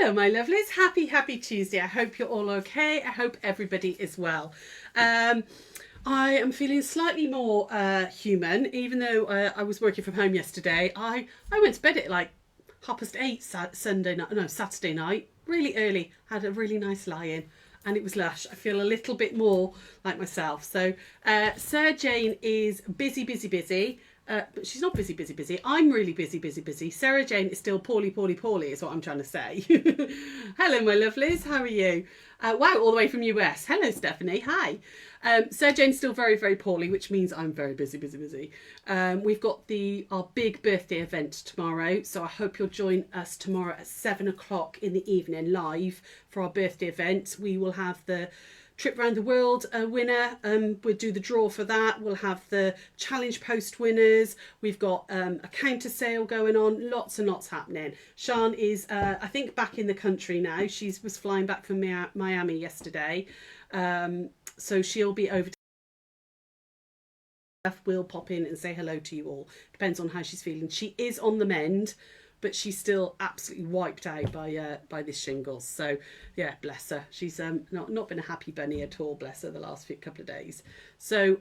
Hello, my lovelies. Happy Tuesday. I hope you're all okay. I hope everybody is well. I am feeling slightly more human, even though I was working from home yesterday. I went to bed at like 8:30 Saturday night, really early. Had a really nice lie-in, and it was lush. I feel a little bit more like myself. So Sarah Jane is busy. But she's not busy. I'm really busy. Sarah Jane is still poorly, is what I'm trying to say. Hello, my lovelies. How are you? Wow, all the way from US. Hello, Stephanie. Hi. Sarah Jane's still very poorly, which means I'm very busy. We've got our big birthday event tomorrow, so I hope you'll join us tomorrow at 7 o'clock in the evening live for our birthday event. We will have the Trip Around the World winner. We'll do the draw for that. We'll have the challenge post winners. We've got a counter sale going on. Lots and lots happening. Sian is, I think, back in the country now. She was flying back from Miami yesterday. So she'll be over. We'll pop in and say hello to you all. Depends on how she's feeling. She is on the mend, but she's still absolutely wiped out by this shingles. So yeah, bless her. She's not been a happy bunny at all, bless her, the last couple of days. So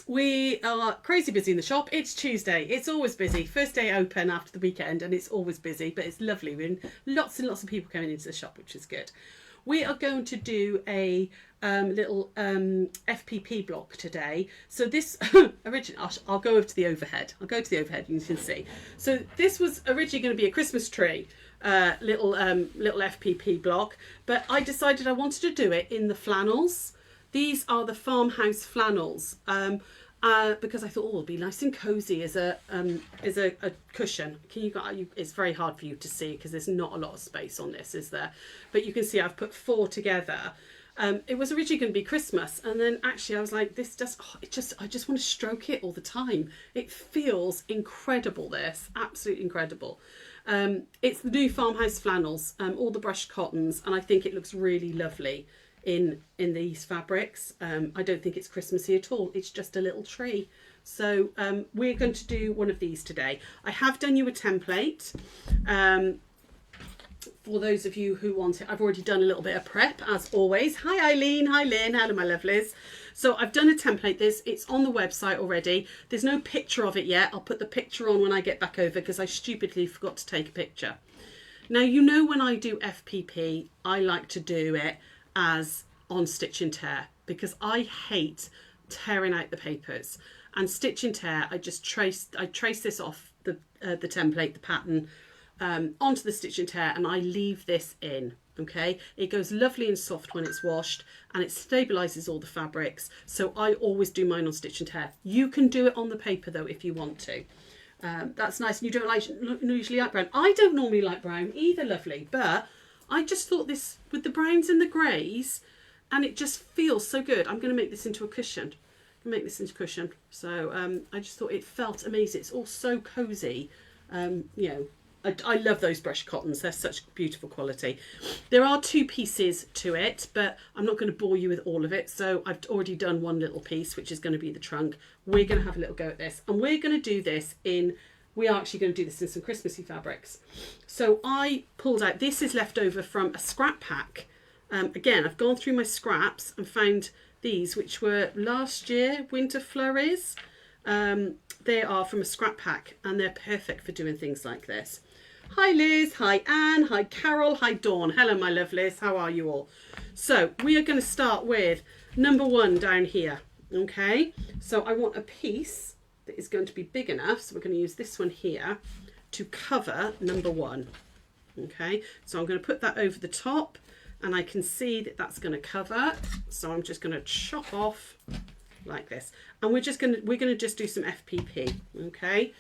we are crazy busy in the shop. It's Tuesday. It's always busy. First day open after the weekend, and it's always busy, but it's lovely. We're lots and lots of people coming into the shop, which is good. We are going to do a little FPP block today. So this originally, I'll go over to the overhead. You can see. So this was originally going to be a Christmas tree little FPP block, but I decided I wanted to do it in the flannels. These are the farmhouse flannels. Because I thought, it'll be nice and cozy as a cushion. It's very hard for you to see because there's not a lot of space on this, is there? But you can see I've put 4 together. It was originally going to be Christmas, and then actually I was like, I just want to stroke it all the time. It feels incredible. This absolutely incredible. It's the new farmhouse flannels, all the brushed cottons, and I think it looks really lovely in these fabrics. I don't think it's Christmassy at all. It's just a little tree. So we're going to do one of these today. I have done you a template. For those of you who want it, I've already done a little bit of prep as always. Hi Eileen, hi Lynn, hello my lovelies. So I've done a template. It's on the website already. There's no picture of it yet. I'll put the picture on when I get back over because I stupidly forgot to take a picture. Now, you know, when I do FPP, I like to do it as on stitch and tear because I hate tearing out the papers. And stitch and tear, I trace this off the template, the pattern, onto the stitch and tear, and I leave this in. Okay, it goes lovely and soft when it's washed, and it stabilizes all the fabrics. So I always do mine on stitch and tear. You can do it on the paper though if you want to. That's nice. And you don't usually like brown. I don't normally like brown either, lovely, but I just thought this with the browns and the greys, and it just feels so good. I'm going to make this into a cushion. So I just thought it felt amazing. It's all so cozy. You know, I love those brushed cottons. They're such beautiful quality. There are 2 pieces to it, but I'm not going to bore you with all of it. So I've already done one little piece, which is going to be the trunk. We're going to have a little go at this, and we're going to do this we are actually going to do this in some Christmassy fabrics. So I pulled out, this is left over from a scrap pack. Again, I've gone through my scraps and found these, which were last year winter flurries. They are from a scrap pack, and they're perfect for doing things like this. Hi Liz, hi Anne, hi Carol, hi Dawn. Hello my lovelies, how are you all? So we are going to start with number 1 down here. Okay, so I want a piece that is going to be big enough, so we're going to use this one here to cover number 1. Okay, so I'm going to put that over the top, and I can see that that's going to cover, so I'm just going to chop off like this, and we're going to just do some FPP. Okay,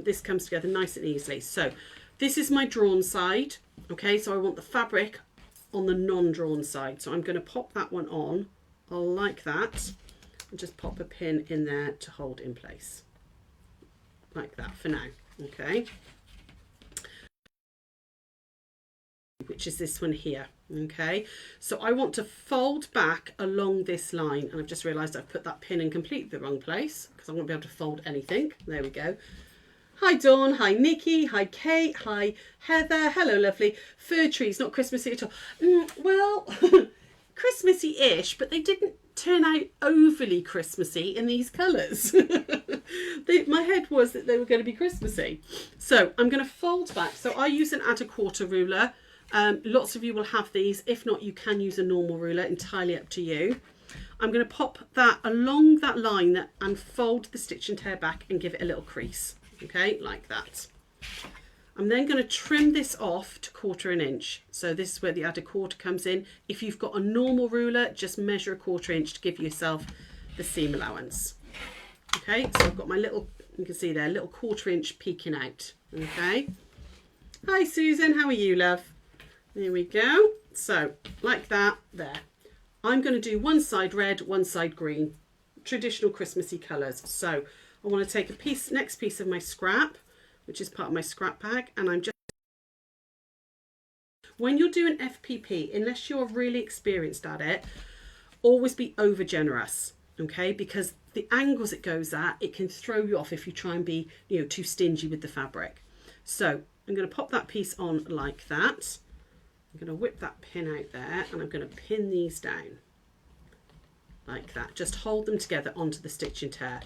this comes together nice and easily. So this is my drawn side. Okay, so I want the fabric on the non-drawn side, so I'm going to pop that one on like that, and just pop a pin in there to hold in place like that for now. Okay, which is this one here. Okay, so I want to fold back along this line, and I've just realized I've put that pin in completely the wrong place because I won't be able to fold anything. There we go. Hi Dawn, hi Nikki, hi Kate, hi Heather, hello lovely. Fir trees, not Christmassy at all. Well, Christmassy-ish, but they didn't turn out overly Christmassy in these colours. My head was that they were going to be Christmassy. So I'm going to fold back. So I use an add a quarter ruler. Lots of you will have these. If not, you can use a normal ruler, entirely up to you. I'm going to pop that along that line and fold the stitch and tear back and give it a little crease. Okay, like that. I'm then going to trim this off to 1/4 inch. So this is where the add a quarter comes in. If you've got a normal ruler, just measure a 1/4 inch to give yourself the seam allowance. Okay, so I've got my little, you can see there, little 1/4 inch peeking out. Okay. Hi Susan, how are you, love? There we go. So like that, there. I'm going to do one side red, one side green, traditional Christmassy colours. So I want to take a piece, next piece of my scrap, which is part of my scrap bag, and I'm just, when you're doing FPP, unless you're really experienced at it, always be over generous, okay? Because the angles it goes at, it can throw you off if you try and be, too stingy with the fabric. So I'm going to pop that piece on like that. I'm going to whip that pin out there, and I'm going to pin these down like that. Just hold them together onto the stitch and tear.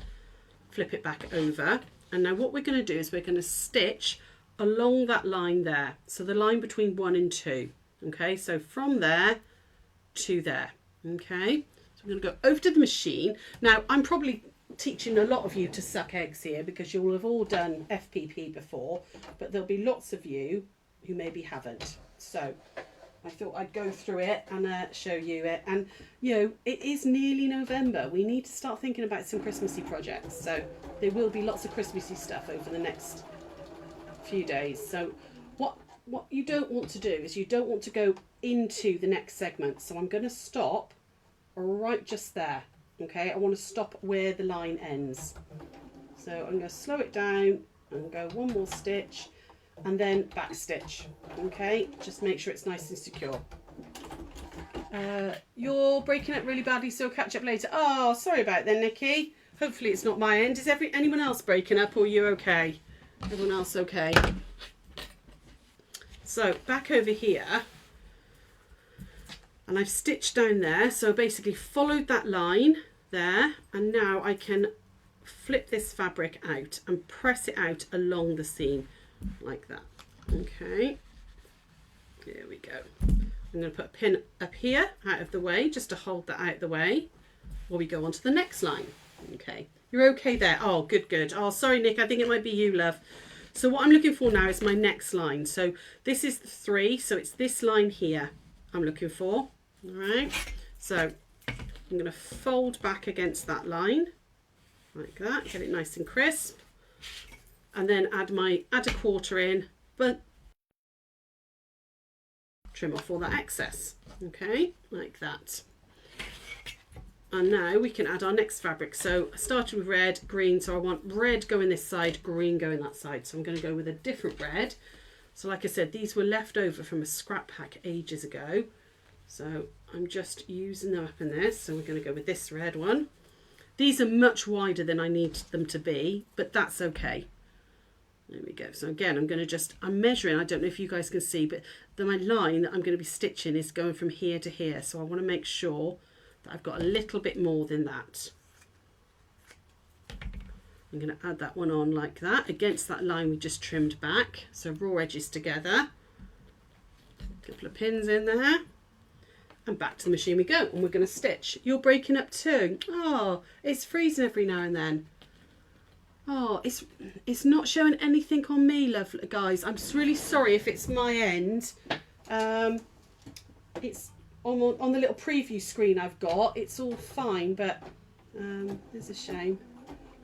Flip it back over. And now what we're going to do is we're going to stitch along that line there. So the line between 1 and 2. Okay, so from there to there. Okay, so I'm going to go over to the machine. Now I'm probably teaching a lot of you to suck eggs here because you will have all done FPP before, but there'll be lots of you who maybe haven't. So I thought I'd go through it and show you it. And it is nearly November. We need to start thinking about some Christmassy projects. So there will be lots of Christmassy stuff over the next few days. So what you don't want to do is you don't want to go into the next segment. So I'm going to stop right just there. Okay, I want to stop where the line ends. So I'm going to slow it down and go one more stitch. And then back stitch. Okay, just make sure it's nice and secure. You're breaking up really badly, so I'll catch up later. Oh, sorry about that, Nikki. Hopefully it's not my end. Is anyone else breaking up, or are you okay? Everyone else okay? So back over here, and I've stitched down there. So basically followed that line there, and now I can flip this fabric out and press it out along the seam. Like that. Okay, there we go. I'm going to put a pin up here out of the way just to hold that out of the way while we go on to the next line. Okay, you're okay there. Oh, good. Oh, sorry Nick, I think it might be you, love. So what I'm looking for now is my next line. So this is the 3, so it's this line here I'm looking for. All right, so I'm going to fold back against that line like that, get it nice and crisp. And then add a 1/4 in, but trim off all that excess. Okay, like that. And now we can add our next fabric. So I started with red, green, so I want red going this side, green going that side. So I'm going to go with a different red. So like I said, these were left over from a scrap pack ages ago. So I'm just using them up in this. So we're going to go with this red one. These are much wider than I need them to be, but that's okay. There we go. So again, I'm measuring, I don't know if you guys can see, but my line that I'm going to be stitching is going from here to here. So I want to make sure that I've got a little bit more than that. I'm going to add that one on like that against that line we just trimmed back. So raw edges together. A couple of pins in there. And back to the machine we go. And we're going to stitch. You're breaking up too. Oh, it's freezing every now and then. Oh, it's not showing anything on me, love, guys. I'm just really sorry if it's my end. It's on the little preview screen I've got. It's all fine, but it's a shame.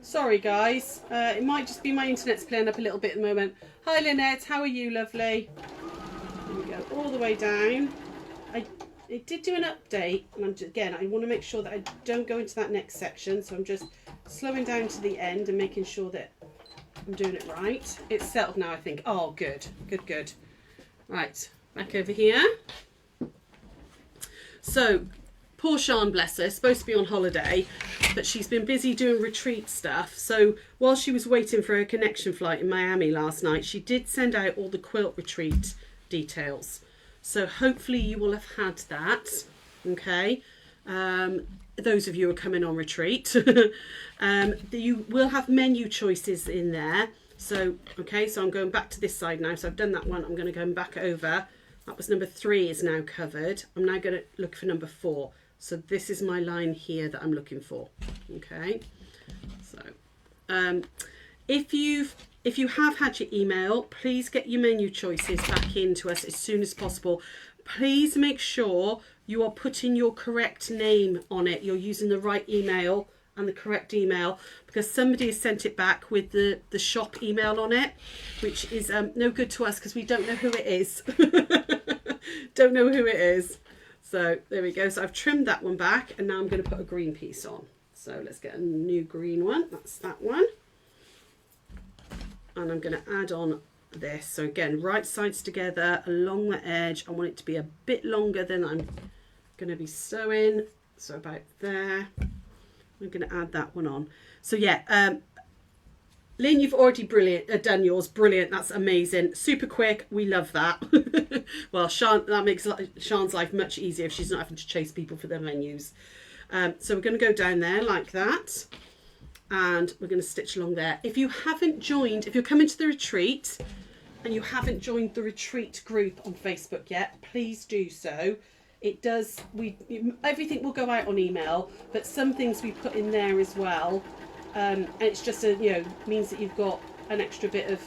Sorry, guys. It might just be my internet's playing up a little bit at the moment. Hi, Lynette. How are you, lovely? There we go, all the way down. It did do an update, and again, I want to make sure that I don't go into that next section, so I'm just slowing down to the end and making sure that I'm doing it right. It's settled now, I think. Oh, good. Right, back over here. So Poor Sian, bless her, supposed to be on holiday, but she's been busy doing retreat stuff. So while she was waiting for her connection flight in Miami last night, she did send out all the quilt retreat details. So hopefully you will have had that, okay? Those of you who are coming on retreat. You will have menu choices in there. So, okay, so I'm going back to this side now. So I've done that one. I'm going to go back over. That was number 3 is now covered. I'm now going to look for number 4. So this is my line here that I'm looking for. Okay. So if you have had your email, please get your menu choices back into us as soon as possible. Please make sure you are putting your correct name on it. You're using the right email and the correct email, because somebody has sent it back with the shop email on it, which is no good to us because we don't know who it is. Don't know who it is. So there we go. So I've trimmed that one back, and now I'm going to put a green piece on. So let's get a new green one. That's that one. And I'm going to add on this. So again, right sides together along the edge. I want it to be a bit longer than I'm going to be sewing. So about there. I'm going to add that one on. So yeah, Lynn, you've already done yours. Brilliant. That's amazing. Super quick. We love that. Well, Sian, that makes Sian's life much easier if she's not having to chase people for their menus. So we're going to go down there like that. And we're going to stitch along there. If you haven't joined, if you're coming to the retreat and you haven't joined the retreat group on Facebook yet, please do so. It does, everything will go out on email, but some things we put in there as well. And it's just means that you've got an extra bit of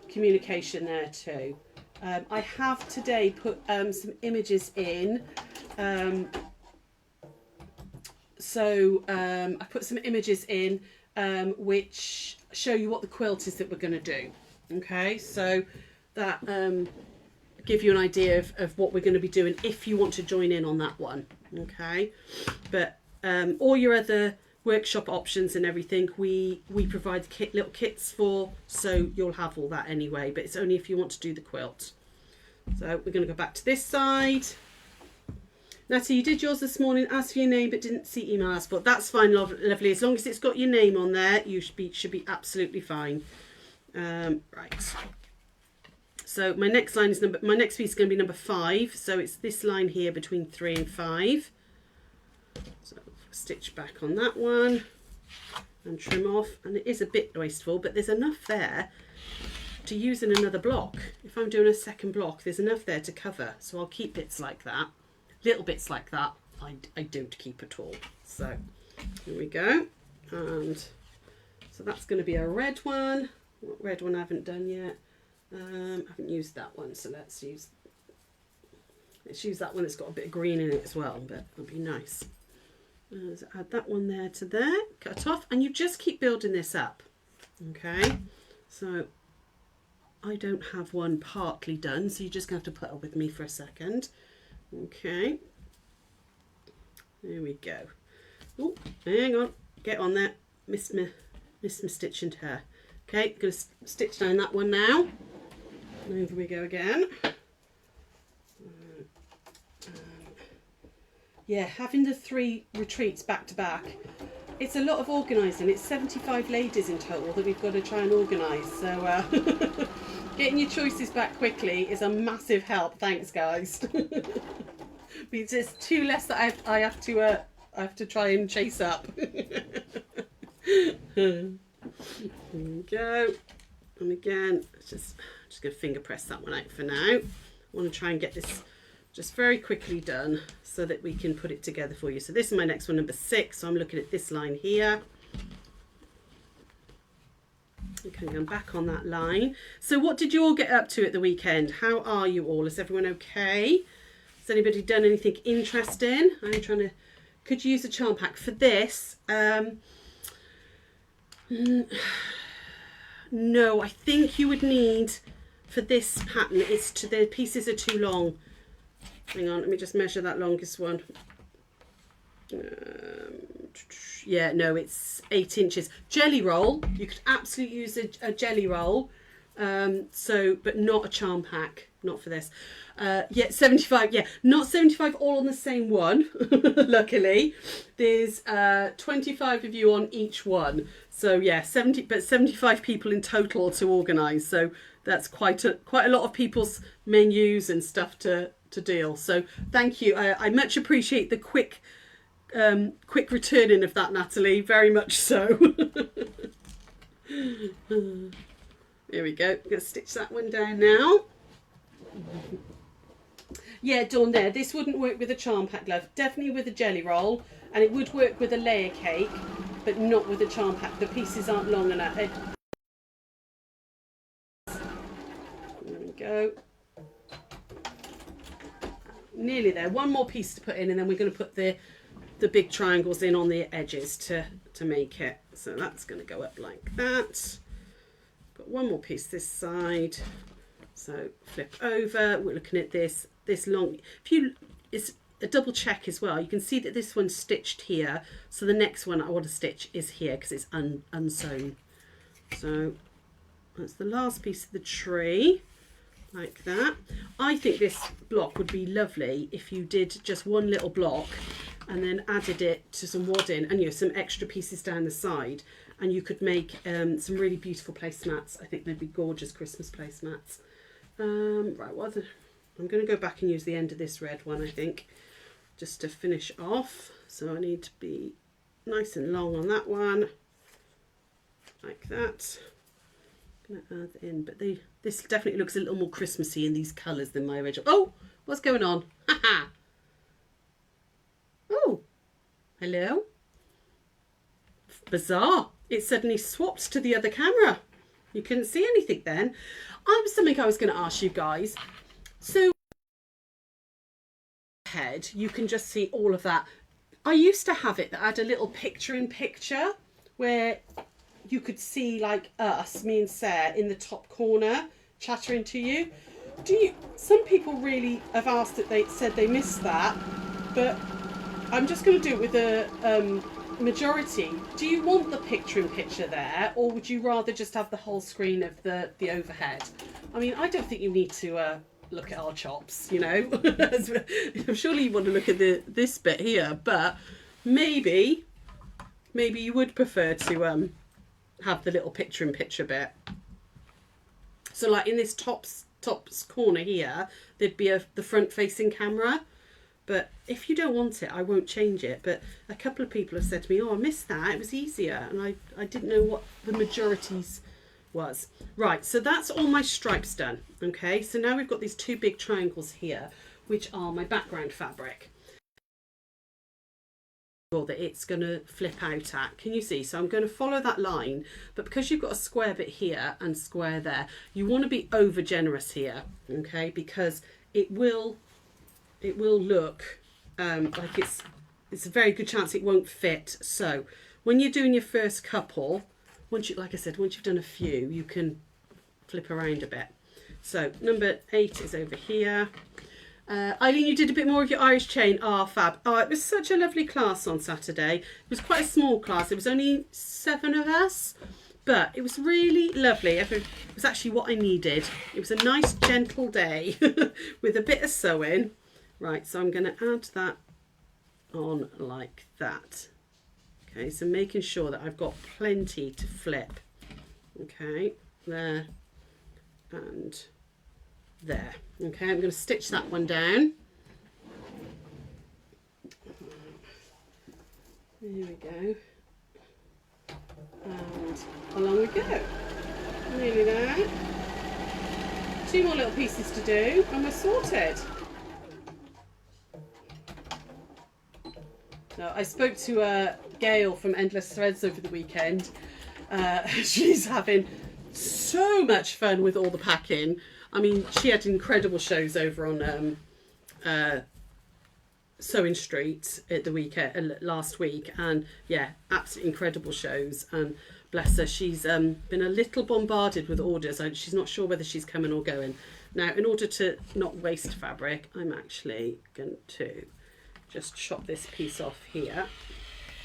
communication there too. I have today put some images in. I put some images in which show you what the quilt is that we're going to do. Okay, so that give you an idea of what we're going to be doing if you want to join in on that one. Okay, but all your other workshop options and everything we provide little kits for, so you'll have all that anyway, but it's only if you want to do the quilt. So we're going to go back to this side. Natty, you did yours this morning, asked for your name but didn't see email asked for. That's fine, lovely. As long as it's got your name on there, you should be absolutely fine. Right. So my next line is my next piece is going to be number 5. So it's this line here between 3 and 5. So stitch back on that one and trim off. And it is a bit wasteful, but there's enough there to use in another block. If I'm doing a second block, there's enough there to cover. So I'll keep bits like that. Little bits like that I don't keep at all. So here we go. And so that's going to be a red one. What red one I haven't done yet? I haven't used that one, so let's use that one that's got a bit of green in it as well, but it'll be nice. So add that one there to there, cut off, and you just keep building this up. Okay, so I don't have one partly done, so you're just going to have to put up with me for a second. Okay, there we go. Oh, hang on, get on there. Missed my stitch into her. Okay, I'm going to stitch down that one now. Over we go again. Yeah, having the 3 retreats back to back, it's a lot of organising. It's 75 ladies in total that we've got to try and organise. So getting your choices back quickly is a massive help. Thanks, guys. Because there's 2 less that I have to try and chase up. There we go. And again, just going to finger press that one out for now. I want to try and get this just very quickly done so that we can put it together for you. So this is my next one, number 6. So I'm looking at this line here. Okay, going back on that line. So what did you all get up to at the weekend? How are you all? Is everyone okay? Has anybody done anything interesting? I'm trying to... Could you use a charm pack for this? No, I think you would need, for this pattern, the pieces are too long. Hang on, let me just measure that longest one. Yeah, no, it's 8 inches. Jelly roll, you could absolutely use a jelly roll. So, but not a charm pack, not for this. Yeah, 75, yeah, not 75 all on the same one, luckily. There's 25 of you on each one. So yeah, 75 people in total to organise. So that's quite a lot of people's menus and stuff to deal. So thank you. I much appreciate the quick returning of that, Natalie, very much so. There we go. I'm going to stitch that one down now. Yeah, Dawn, there. This wouldn't work with a charm pack glove. Definitely with a jelly roll. And it would work with a layer cake, but not with a charm pack. The pieces aren't long enough. There we go. Nearly there. One more piece to put in, and then we're going to put the big triangles in on the edges to make it. So that's going to go up like that. Got one more piece this side. So flip over. We're looking at this long. It's a double check as well. You can see that this one's stitched here. So the next one I want to stitch is here because it's unsewn. So that's the last piece of the tree. Like that. I think this block would be lovely if you did just one little block and then added it to some wadding and some extra pieces down the side, and you could make some really beautiful placemats. I think they'd be gorgeous Christmas placemats. Right, I'm going to go back and use the end of this red one, I think, just to finish off. So I need to be nice and long on that one, like that. I'm going to add in, but this definitely looks a little more Christmassy in these colours than my original. Oh, what's going on? Haha. Oh, hello. Bizarre. It suddenly swapped to the other camera. You couldn't see anything then. Something I was going to ask you guys. So, head, you can just see all of that. I used to have it that had a little picture-in-picture where you could see like us, me and Sarah, in the top corner chattering to you. Some people really have asked that they said they missed that, but I'm just going to do it with a majority. Do you want the picture-in-picture there, or would you rather just have the whole screen of the overhead? I mean, I don't think you need to look at our chops, Surely you want to look at this bit here, but maybe you would prefer to have the little picture-in-picture bit. So like in this tops corner here, there'd be the front-facing camera. But if you don't want it, I won't change it. But a couple of people have said to me, oh, I missed that. It was easier. And I didn't know what the majorities was. Right, so that's all my stripes done. Okay, so now we've got these two big triangles here, which are my background fabric. That it's going to flip out at. Can you see? So I'm going to follow that line, but because you've got a square bit here and square there, you want to be over generous here, okay? Because it will look like it's a very good chance it won't fit. So when you're doing your first couple, like I said, once you've done a few, you can flip around a bit. So number 8 is over here. Eileen, you did a bit more of your Irish chain. Ah, fab. Oh, it was such a lovely class on Saturday. It was quite a small class. It was only 7 of us, but it was really lovely. It was actually what I needed. It was a nice, gentle day with a bit of sewing. Right, so I'm going to add that on like that. Okay, so making sure that I've got plenty to flip. Okay, there and there. Okay, I'm going to stitch that one down. There we go. And along we go. Nearly there. 2 more little pieces to do and we're sorted. Now, I spoke to Gail from Endless Threads over the weekend. She's having so much fun with all the packing. I mean, she had incredible shows over on Sewing Street at the weekend last week, and yeah, absolutely incredible shows. And bless her, she's been a little bombarded with orders. She's not sure whether she's coming or going. Now, in order to not waste fabric, I'm actually going to just chop this piece off here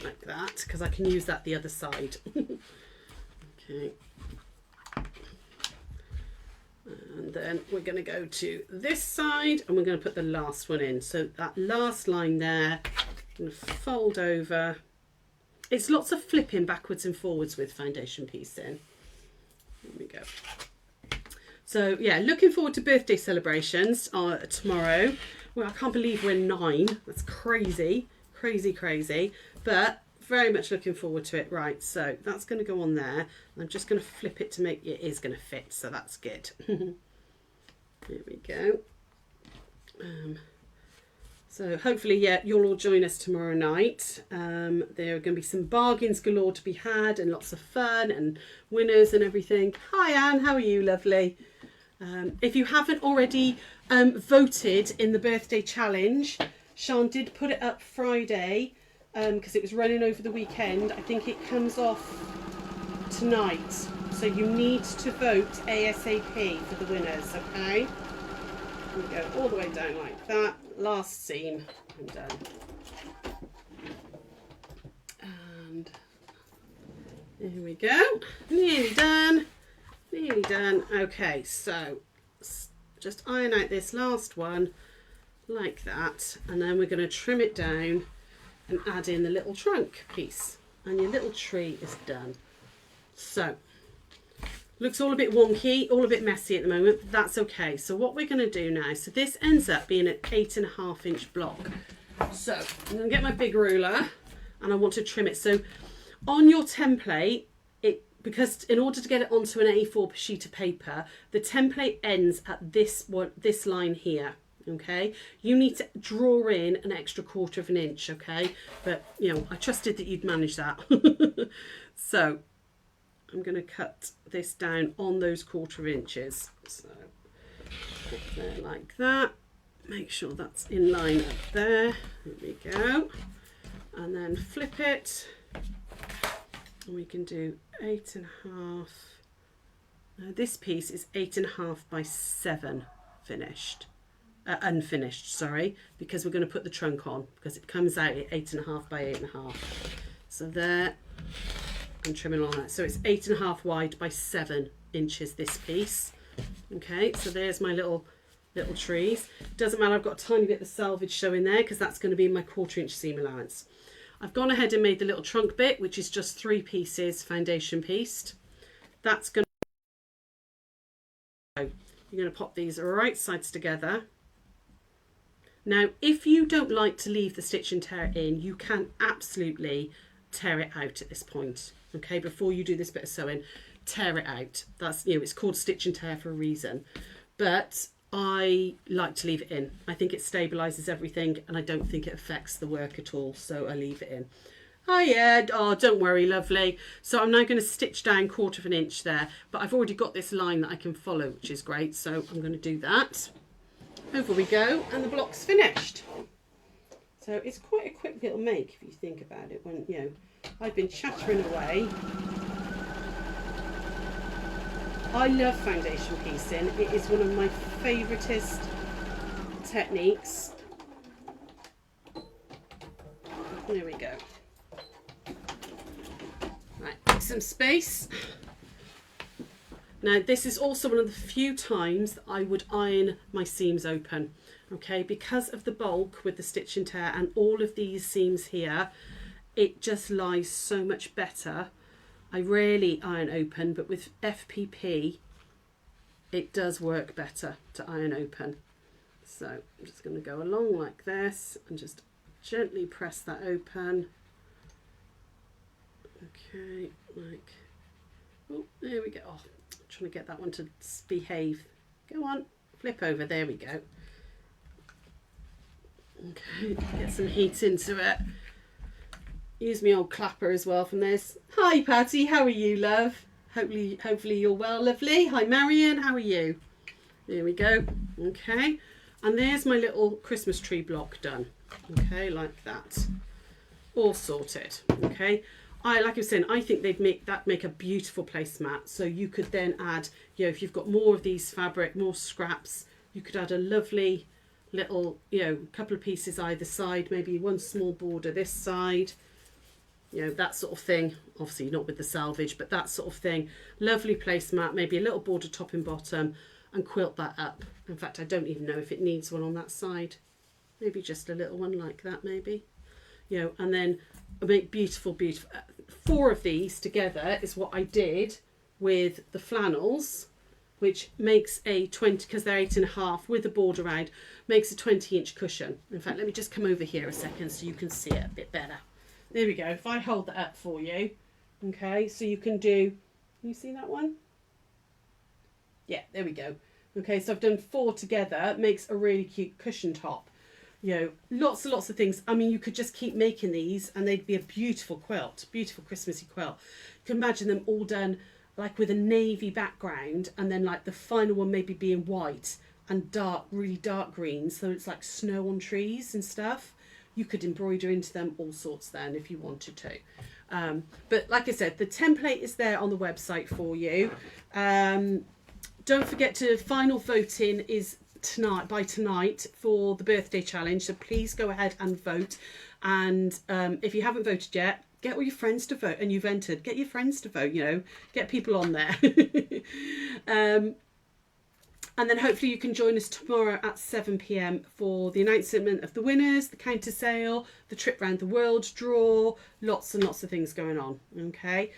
like that, because I can use that the other side. Okay. And then we're going to go to this side and we're going to put the last one in. So that last line there, I'm going to fold over. It's lots of flipping backwards and forwards with foundation piecing. There we go. So yeah, looking forward to birthday celebrations tomorrow. Well, I can't believe we're 9. That's crazy, crazy, crazy. But very much looking forward to it. Right, so that's going to go on there. I'm just going to flip it to make it is going to fit. So that's good. There we go. So hopefully, yeah, you'll all join us tomorrow night. There are going to be some bargains galore to be had and lots of fun and winners and everything. Hi, Anne. How are you? Lovely. If you haven't already voted in the birthday challenge, Sean did put it up Friday because it was running over the weekend. I think it comes off tonight. So you need to vote ASAP for the winners, okay? We go all the way down like that. Last seam, I'm done. And here we go. Nearly done. Nearly done. Okay, so just iron out this last one like that, and then we're going to trim it down and add in the little trunk piece, and your little tree is done. So looks all a bit wonky, all a bit messy at the moment, but that's okay. So what we're going to do now, so this ends up being an 8.5 inch block. So I'm going to get my big ruler and I want to trim it. So on your template, because in order to get it onto an A4 sheet of paper, the template ends at this line here. Okay, you need to draw in an extra 1/4 of an inch. Okay, but you know, I trusted that you'd manage that. So I'm going to cut this down on those 1/4 inches. So up there like that. Make sure that's in line up there. There we go. And then flip it. And we can do 8.5. Now this piece is 8.5 by 7 finished. Unfinished, sorry, because we're going to put the trunk on because it comes out at 8.5 by 8.5. So there. I'm trimming on that. So it's 8.5 wide by 7 inches this piece. Okay, so there's my little trees. Doesn't matter, I've got a tiny bit of salvage showing there because that's going to be my 1/4 inch seam allowance. I've gone ahead and made the little trunk bit, which is just 3 pieces foundation pieced. That's going to, you're going to pop these right sides together. Now, if you don't like to leave the stitch and tear in, you can absolutely tear it out at this point. Okay, before you do this bit of sewing, tear it out. That's, you know, it's called stitch and tear for a reason. But I like to leave it in. I think it stabilizes everything and I don't think it affects the work at all, so I leave it in. Hi Ed. Oh, don't worry, lovely. So I'm now going to stitch down 1/4 of an inch there, but I've already got this line that I can follow, which is great, so I'm going to do that. Over we go, and the block's finished. So it's quite a quick little make if you think about it. When, you know, I've been chattering away. I love foundation piecing. It is one of my favouriteest techniques. There we go. Right, make some space. Now this is also one of the few times that I would iron my seams open. Okay, because of the bulk with the stitch and tear and all of these seams here, it just lies so much better. I rarely iron open, but with FPP, it does work better to iron open. So I'm just going to go along like this and just gently press that open. Okay, like, oh, there we go. Oh, I'm trying to get that one to behave. Go on, flip over, there we go. Okay, get some heat into it. Use my old clapper as well from this. Hi Patty, how are you, love? Hopefully you're well, lovely. Hi Marion, how are you? There we go. Okay, and there's my little Christmas tree block done. Okay, like that. All sorted. Okay, like I was saying, I think they'd make a beautiful placemat. So you could then add, you know, if you've got more of these fabric, more scraps, you could add a lovely little, you know, couple of pieces either side, maybe one small border this side. You know, that sort of thing. Obviously not with the salvage, but that sort of thing. Lovely placemat, maybe a little border top and bottom. and quilt that up. In fact, I don't even know if it needs one on that side. Maybe just a little one like that, maybe. You know, and then I make beautiful, beautiful. 4 of these together is what I did with the flannels, which makes a 20, because they're 8.5 with the border around, makes a 20-inch cushion. In fact, let me just come over here a second so you can see it a bit better. There we go. If I hold that up for you, okay, so you can do, you see that one? Yeah, there we go. Okay, so I've done 4 together. It makes a really cute cushion top. You know, lots and lots of things. I mean, you could just keep making these and they'd be a beautiful quilt, beautiful Christmassy quilt. You can imagine them all done like with a navy background, and then like the final one maybe being white and dark, really dark green, so it's like snow on trees and stuff. You could embroider into them all sorts then if you wanted to. But like I said, the template is there on the website for you. Don't forget to, final voting is tonight for the birthday challenge, so please go ahead and vote. And if you haven't voted yet, get all your friends to vote. And you've entered, get your friends to vote, you know, get people on there. And then hopefully you can join us tomorrow at 7 p.m. for the announcement of the winners, the counter sale, the trip round the world draw, lots and lots of things going on. Okay.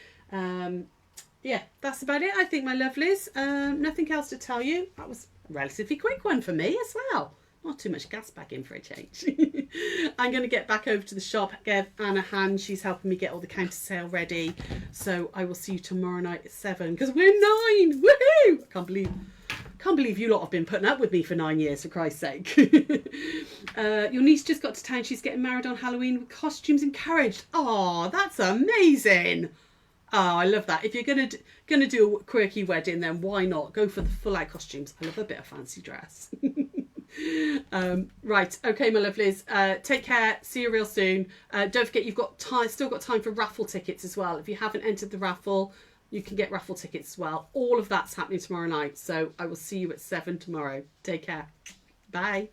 Yeah, that's about it, I think, my lovelies. Nothing else to tell you. That was a relatively quick one for me as well. Not too much gas back in for a change. I'm going to get back over to the shop, give Anna a hand. She's helping me get all the counter sale ready. So I will see you tomorrow night at 7, because we're 9. Woohoo! Can't believe you lot have been putting up with me for 9 years, for Christ's sake. Your niece just got to town. She's getting married on Halloween with costumes encouraged. Oh, that's amazing. Oh, I love that. If you're gonna do a quirky wedding, then why not go for the full out costumes? I love a bit of fancy dress. Right, okay, my lovelies. Take care. See you real soon. Don't forget, you've got still got time for raffle tickets as well. If you haven't entered the raffle, you can get raffle tickets as well. All of that's happening tomorrow night. So I will see you at 7 tomorrow. Take care. Bye.